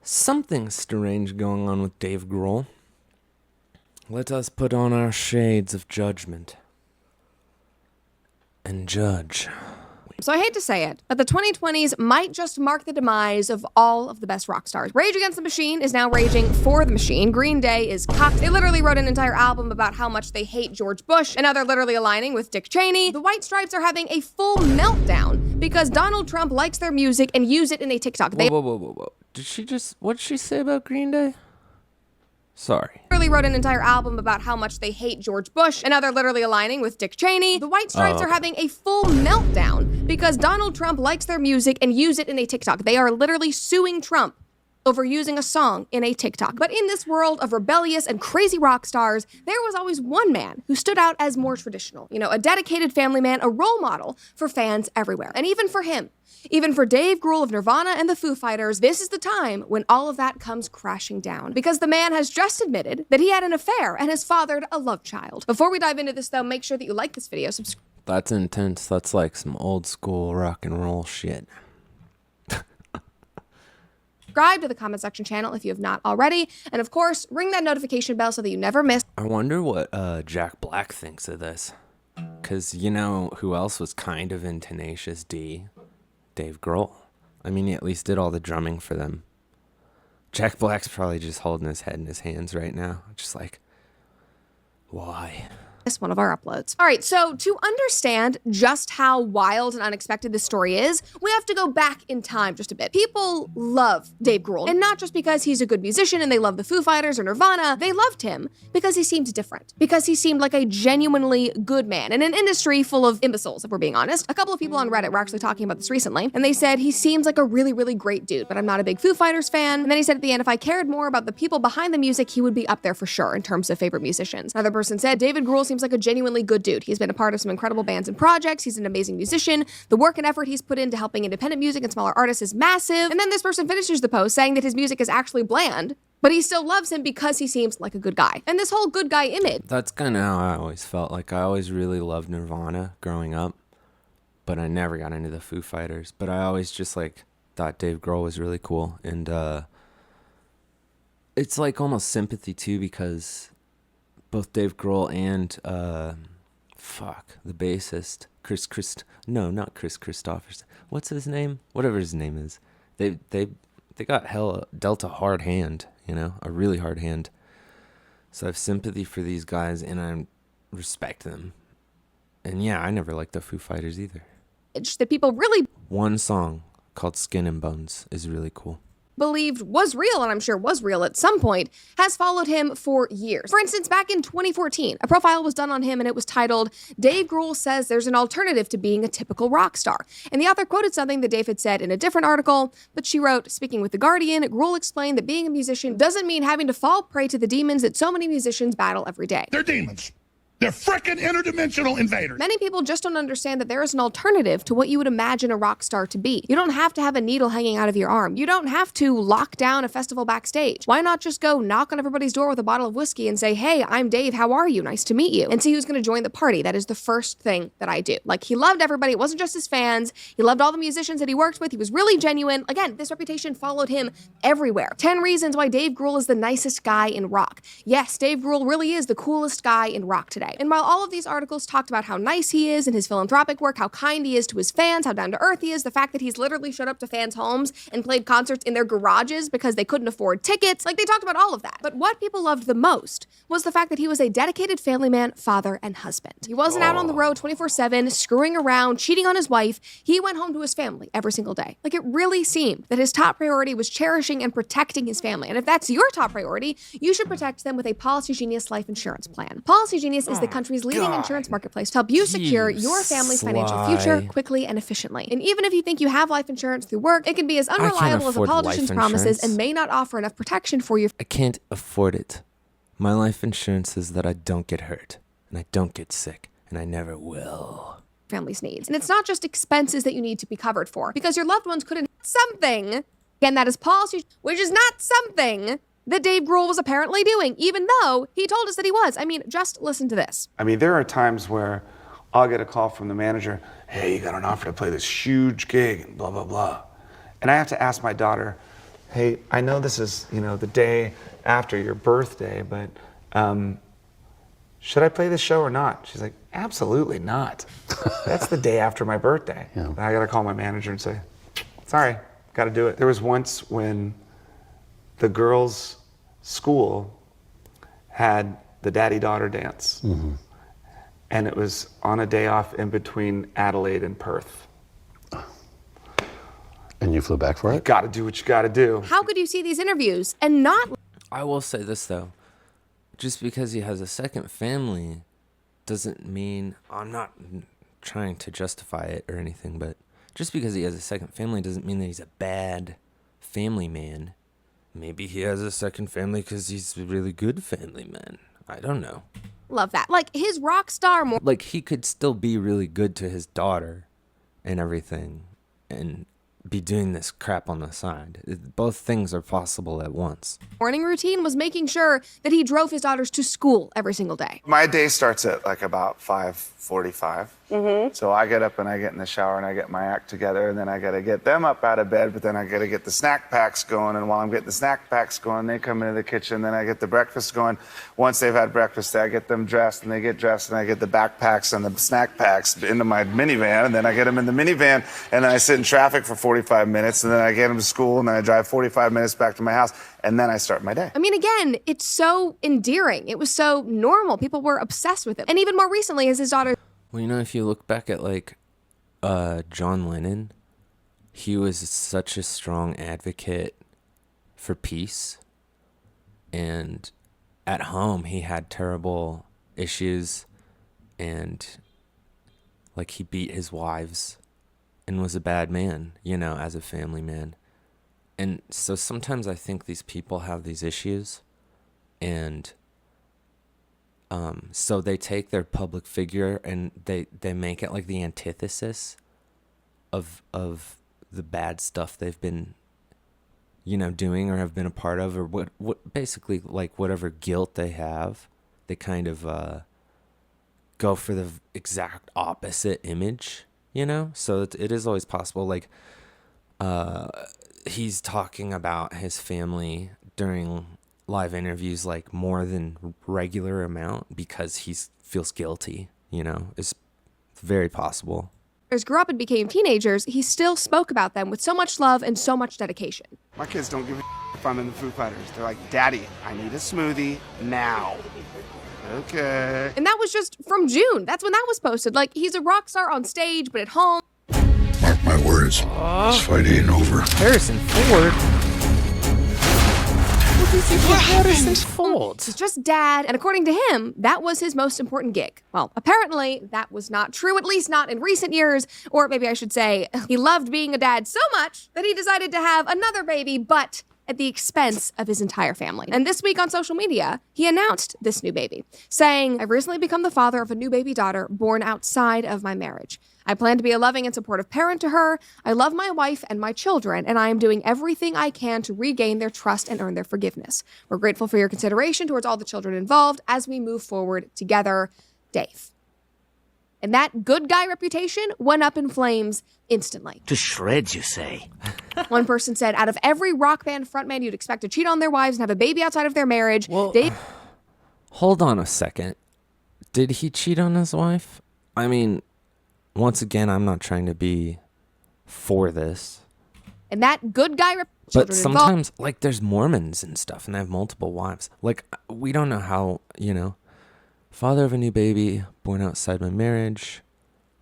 Something strange going on with Dave Grohl. Let us put on our shades of judgment and judge. So I hate to say it, but the 2020s might just mark the demise of all of the best rock stars. Rage Against the Machine is now raging for the machine. Green Day is cocked. They literally wrote an entire album about how much they hate George Bush, and now they're literally aligning with Dick Cheney. The White Stripes are having a full meltdown because Donald Trump likes their music and use it in a TikTok. Whoa. What did she say about Green Day? Sorry. Literally wrote an entire album about how much they hate George Bush, and now they're literally aligning with Dick Cheney. The White Stripes are having a full meltdown because Donald Trump likes their music and use it in a TikTok. They are literally suing Trump over using a song in a TikTok. But in this world of rebellious and crazy rock stars, there was always one man who stood out as more traditional. You know, a dedicated family man, a role model for fans everywhere. And even for him, even for Dave Grohl of Nirvana and the Foo Fighters, this is the time when all of that comes crashing down. Because the man has just admitted that he had an affair and has fathered a love child. Before we dive into this though, make sure that you like this video, subscribe. That's intense. That's like some old school rock and roll shit. Subscribe to the comment section channel if you have not already. And of course, ring that notification bell so that you never miss. I wonder what Jack Black thinks of this. Because you know who else was kind of in Tenacious D? Dave Grohl. I mean, he at least did all the drumming for them. Jack Black's probably just holding his head in his hands right now. Just like, why? One of our uploads. All right, so to understand just how wild and unexpected this story is, we have to go back in time just a bit. People love Dave Grohl, and not just because he's a good musician and they love the Foo Fighters or Nirvana. They loved him because he seemed different, because he seemed like a genuinely good man in an industry full of imbeciles, if we're being honest. A couple of people on Reddit were actually talking about this recently, and they said he seems like a really, really great dude, but I'm not a big Foo Fighters fan. And then he said at the end, if I cared more about the people behind the music, he would be up there for sure in terms of favorite musicians. Another person said, David Grohl seems like a genuinely good dude. He's been a part of some incredible bands and projects. He's an amazing musician. The work and effort he's put into helping independent music and smaller artists is massive. And then this person finishes the post saying that his music is actually bland, but he still loves him because he seems like a good guy. And this whole good guy image. That's kind of how I always felt. Like, I always really loved Nirvana growing up, but I never got into the Foo Fighters. But I always just, like, thought Dave Grohl was really cool. And it's, like, almost sympathy, too, because both Dave Grohl and, the bassist, not Chris Christopherson. What's his name? Whatever his name is. They got dealt a hard hand, you know, a really hard hand. So I have sympathy for these guys and I respect them. And yeah, I never liked the Foo Fighters either. That people really One song called Skin and Bones is really cool. Believed was real, and I'm sure was real at some point, has followed him for years. For instance, back in 2014, a profile was done on him and it was titled, Dave Grohl says there's an alternative to being a typical rock star. And the author quoted something that Dave had said in a different article, but she wrote, speaking with The Guardian, Grohl explained that being a musician doesn't mean having to fall prey to the demons that so many musicians battle every day. They're demons. They're frickin' interdimensional invaders. Many people just don't understand that there is an alternative to what you would imagine a rock star to be. You don't have to have a needle hanging out of your arm. You don't have to lock down a festival backstage. Why not just go knock on everybody's door with a bottle of whiskey and say, hey, I'm Dave, how are you? Nice to meet you. And see who's gonna join the party. That is the first thing that I do. Like, he loved everybody. It wasn't just his fans. He loved all the musicians that he worked with. He was really genuine. Again, this reputation followed him everywhere. 10 reasons why Dave Grohl is the nicest guy in rock. Yes, Dave Grohl really is the coolest guy in rock today. And while all of these articles talked about how nice he is and his philanthropic work, how kind he is to his fans, how down to earth he is, the fact that he's literally showed up to fans' homes and played concerts in their garages because they couldn't afford tickets. Like, they talked about all of that. But what people loved the most was the fact that he was a dedicated family man, father, and husband. He wasn't out on the road 24/7, screwing around, cheating on his wife. He went home to his family every single day. Like, it really seemed that his top priority was cherishing and protecting his family. And if that's your top priority, you should protect them with a Policy Genius life insurance plan. Policy Genius is the country's leading insurance marketplace to help you secure your family's financial future quickly and efficiently. And even if you think you have life insurance through work, it can be as unreliable as a politician's promises and may not offer enough protection for you. I can't afford it. My life insurance is that I don't get hurt, and I don't get sick, and I never will. Family's needs. And it's not just expenses that you need to be covered for, because your loved ones couldn't something. Again, that is policy, which is not something that Dave Grohl was apparently doing, even though he told us that he was. I mean, just listen to this. I mean, there are times where I'll get a call from the manager, hey, you got an offer to play this huge gig, and blah, blah, blah. And I have to ask my daughter, hey, I know this is, the day after your birthday, but should I play this show or not? She's like, absolutely not. That's the day after my birthday. Yeah. And I got to call my manager and say, sorry, got to do it. There was once when the girls' school had the daddy-daughter dance. Mm-hmm. And it was on a day off in between Adelaide and Perth. And you flew back for You it? got to do what you got to do. How could you see these interviews and not I will say this, though. Just because he has a second family doesn't mean... I'm not trying to justify it or anything, but just because he has a second family doesn't mean that he's a bad family man. Maybe he has a second family because he's a really good family man. I don't know. love that? Like his rock star more. Like, he could still be really good to his daughter and everything and be doing this crap on the side. Both things are possible at once. Morning routine was making sure that he drove his daughters to school every single day. My day starts at like about 5:45. So I get up and I get in the shower and I get my act together, and then I got to get them up out of bed, but then I got to get the snack packs going, and while I'm getting the snack packs going, they come into the kitchen, then I get the breakfast going. Once they've had breakfast, I get them dressed, and they get dressed, and I get the backpacks and the snack packs into my minivan, and then I get them in the minivan, and then I sit in traffic for 45 minutes, and then I get them to school, and then I drive 45 minutes back to my house, and then I start my day. I mean, again, it's so endearing. It was so normal. People were obsessed with it. And even more recently, as his daughter... Well, you know, if you look back at, like, John Lennon, he was such a strong advocate for peace. And at home, he had terrible issues. And, like, he beat his wives and was a bad man, you know, as a family man. And so sometimes I think these people have these issues, and so they take their public figure and they make it like the antithesis of the bad stuff they've been, you know, doing or have been a part of, or what basically like whatever guilt they have, they kind of go for the exact opposite image, you know? So it is always possible, like he's talking about his family during live interviews like more than regular amount because he feels guilty, you know. It's very possible. grew up and became teenagers, he still spoke about them with so much love and so much dedication. My kids don't give a if I'm in the Foo Fighters. They're like, Daddy, I need a smoothie now. Okay. And that was just from June. That's when that was posted. Like, he's a rock star on stage, but at home... Mark my words, this fight ain't over. Harrison Ford? Harrison Ford? He's just dad, and according to him, that was his most important gig. Well, apparently, that was not true, at least not in recent years, or maybe I should say, he loved being a dad so much that he decided to have another baby, but at the expense of his entire family. And this week on social media, he announced this new baby, saying, I've recently become the father of a new baby daughter born outside of my marriage. I plan to be a loving and supportive parent to her. I love my wife and my children, and I am doing everything I can to regain their trust and earn their forgiveness. We're grateful for your consideration towards all the children involved as we move forward together, Dave. And that good guy reputation went up in flames instantly. To shreds, you say? One person said, out of every rock band frontman you'd expect to cheat on their wives and have a baby outside of their marriage, Well, Dave... Hold on a second. Did he cheat on his wife? I mean, once again, I'm not trying to be for this. And that good guy But sometimes, like, there's Mormons and stuff, and they have multiple wives. Like, we don't know how, you know, father of a new baby, born outside my marriage,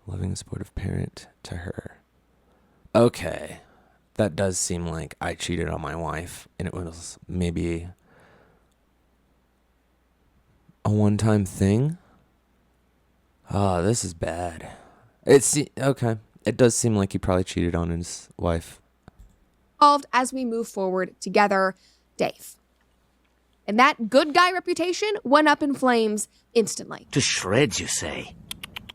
loving and supportive parent to her. Okay, that does seem like I cheated on my wife, and it was maybe a one-time thing. Oh, this is bad. Okay. It does seem like he probably cheated on his wife. involved as we move forward together, Dave. And that good guy reputation went up in flames instantly. To shreds, you say?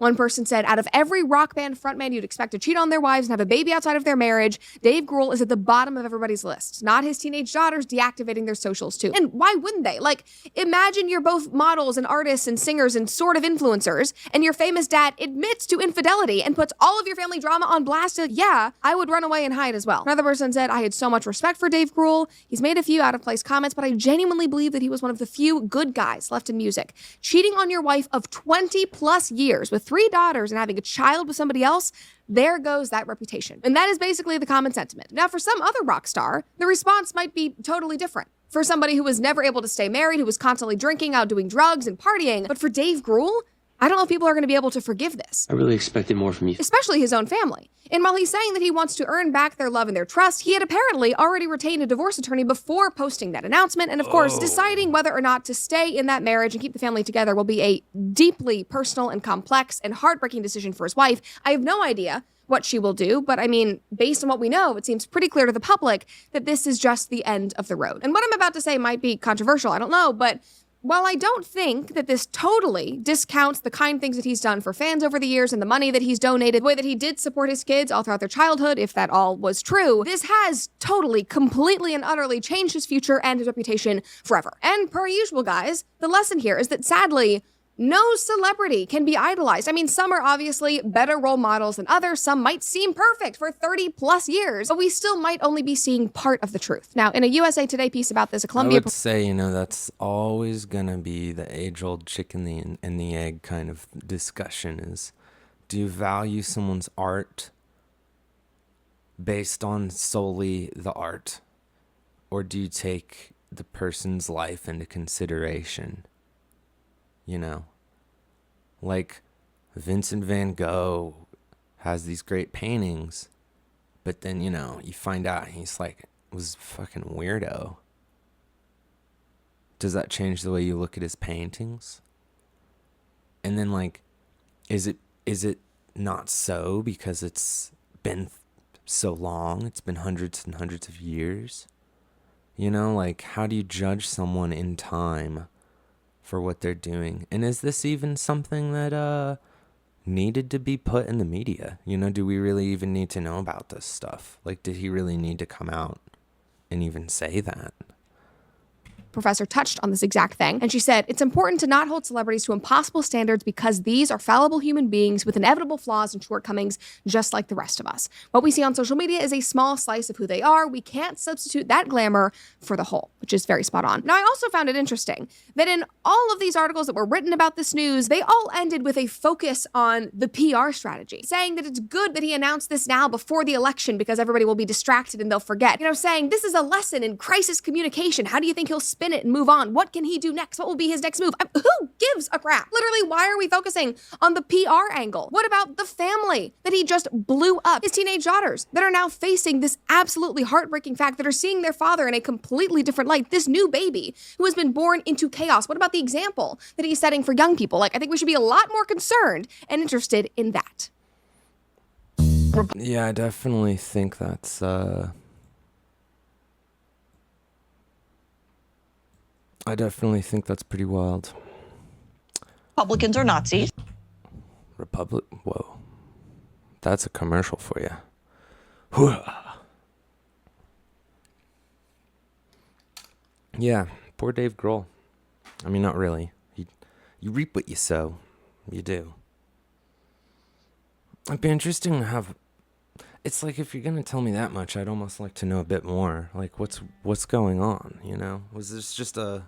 One person said, out of every rock band frontman you'd expect to cheat on their wives and have a baby outside of their marriage, Dave Grohl is at the bottom of everybody's list. Not his teenage daughters deactivating their socials too. And why wouldn't they? Like, imagine you're both models and artists and singers and sort of influencers, and your famous dad admits to infidelity and puts all of your family drama on blast. Yeah, I would run away and hide as well. Another person said, I had so much respect for Dave Grohl. He's made a few out of place comments, but I genuinely believe that he was one of the few good guys left in music. Cheating on your wife of 20 plus years with 3 daughters and having a child with somebody else, there goes that reputation. And that is basically the common sentiment. Now, for some other rock star, the response might be totally different. For somebody who was never able to stay married, who was constantly drinking, out doing drugs and partying. But for Dave Grohl, I don't know if people are going to be able to forgive this. I really expected more from you. Especially his own family. And while he's saying that he wants to earn back their love and their trust, he had apparently already retained a divorce attorney before posting that announcement. And of course, deciding whether or not to stay in that marriage and keep the family together will be a deeply personal and complex and heartbreaking decision for his wife. I have no idea what she will do, but I mean, based on what we know, it seems pretty clear to the public that this is just the end of the road. And what I'm about to say might be controversial, I don't know, but while I don't think that this totally discounts the kind things that he's done for fans over the years and the money that he's donated, the way that he did support his kids all throughout their childhood, if that all was true, this has totally, completely, and utterly changed his future and his reputation forever. And per usual, guys, the lesson here is that sadly, no celebrity can be idolized. I mean, some are obviously better role models than others. Some might seem perfect for 30 plus years, but we still might only be seeing part of the truth. Now, in a USA Today piece about this, a I Columbia... would say, that's always going to be the age-old chicken and the egg kind of discussion is, do you value someone's art based on solely the art? Or do you take the person's life into consideration? Like Vincent van Gogh has these great paintings, but then, you find out he's was a fucking weirdo. Does that change the way you look at his paintings? And then is it not so because it's been so long? It's been hundreds and hundreds of years. How do you judge someone in time for what they're doing? And is this even something that needed to be put in the media? Do we really even need to know about this stuff? Did he really need to come out and even say that? Professor touched on this exact thing, and she said, it's important to not hold celebrities to impossible standards because these are fallible human beings with inevitable flaws and shortcomings just like the rest of us. What we see on social media is a small slice of who they are. We can't substitute that glamour for the whole, which is very spot on. Now, I also found it interesting that in all of these articles that were written about this news, they all ended with a focus on the PR strategy, saying that it's good that he announced this now before the election because everybody will be distracted and they'll forget. Saying this is a lesson in crisis communication. How do you think he'll spin it and move on? What can he do next? What will be his next move? Who gives a crap? Literally, why are we focusing on the PR angle? What about the family that he just blew up? His teenage daughters that are now facing this absolutely heartbreaking fact, that are seeing their father in a completely different light. This new baby who has been born into chaos. What about the example that he's setting for young people? I think we should be a lot more concerned and interested in that. Yeah, I definitely think that's pretty wild. Republicans are Nazis. Whoa. That's a commercial for you. Yeah, poor Dave Grohl. I mean, not really. You reap what you sow. You do. It'd be interesting to have... It's if you're going to tell me that much, I'd almost like to know a bit more. What's going on, Was this just a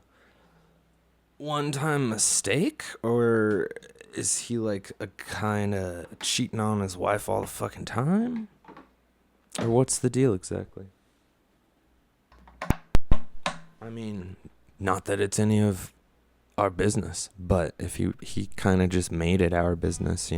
one-time mistake? Or is he a kind of cheating on his wife all the fucking time? Or what's the deal exactly? I mean, not that it's any of our business, but if he kind of just made it our business,